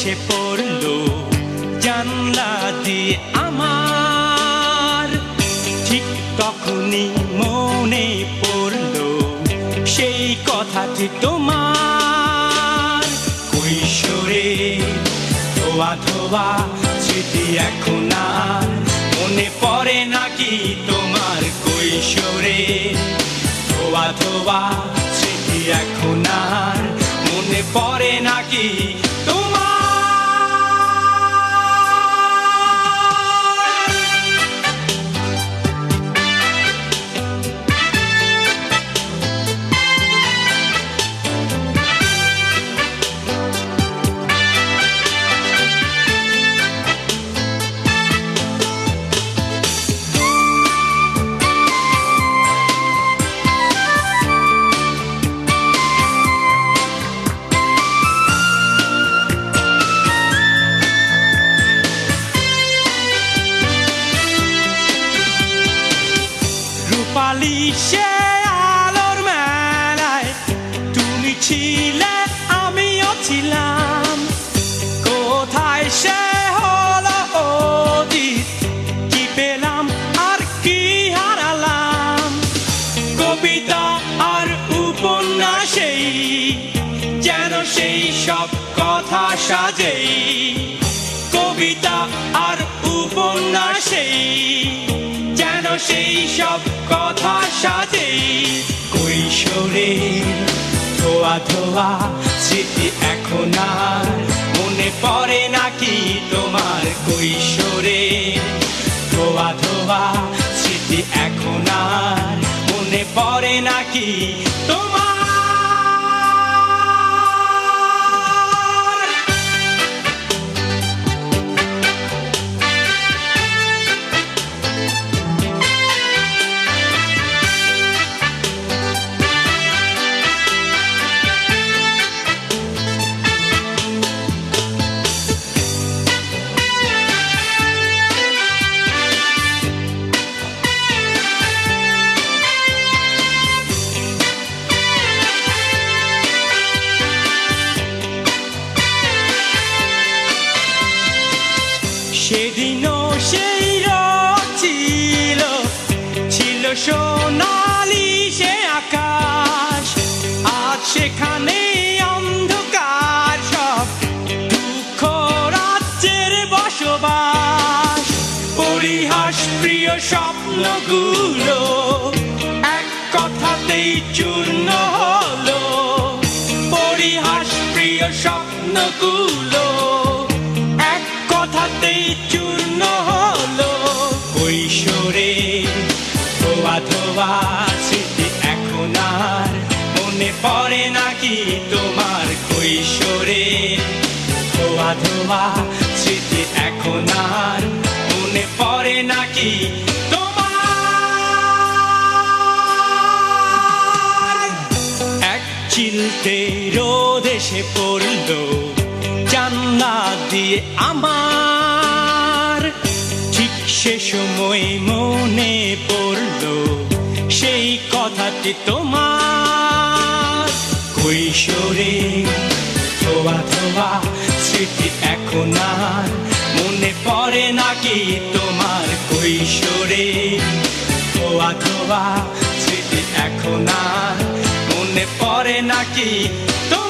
এসে পড়লো জানলা দিয়ে আমার, ঠিক তখনই মনে পড়লো সেই কথাটি তোমার। কৈশোরে ধোয়া ধোয়া স্মৃতি এখন আর মনে পড়ে নাকি তোমার? কৈশোরে ধোয়া ধোয়া স্মৃতি এখন আর মনে পড়ে নাকি তোমার? রূপালি সে আলোর মেলায় তুমি ছিলে, আমিও ছিলাম। কোথায় সে হলো অতীত, কি পেলাম আর কি হারালাম? কবিতা আর উপন্যাসেই যেন সেই সব কথা সাজেই, কবিতা আর উপন্যাসেই যেন সেই সব কথা সাজেই। কৈশোরে ধোয়া ধোয়া স্মৃতি এখন আর মনে পড়ে নাকি তোমার? কৈশোরে ধোয়া ধোয়া স্মৃতি এখন আর মনে পড়ে নাকি তোমার? সেদিনও সেই ছিল, ছিল সোনালি সে আকাশ, আজ সেখানে অন্ধকার সব দুঃখ রাজ্যের বসবাস। পরিহাস প্রিয় স্বপ্নগুলো এক কথাতেই চূর্ণ হলো, পরিহাস প্রিয় স্বপ্নগুলো কথাতেই চূর্ণ হলো। কৈশোরে ধোয়া ধোয়া স্মৃতি এখন আর মনে পড়ে নাকি তোমার? কৈশোরে ধোয়া ধোয়া স্মৃতি এখন আর মনে পড়ে নাকি তোমার? এক চিলতে রোদ এসে পড়লো জানলা দিয়ে আমার, ঠিক সে সময় মনে পড়লো সেই কথাটি তোমার। কৈশোরে ধোয়া ধোয়া স্মৃতি এখন আর মনে পড়ে নাকি তোমার? কৈশোরে ধোয়া ধোয়া স্মৃতি এখন আর মনে পড়ে নাকি তোমার?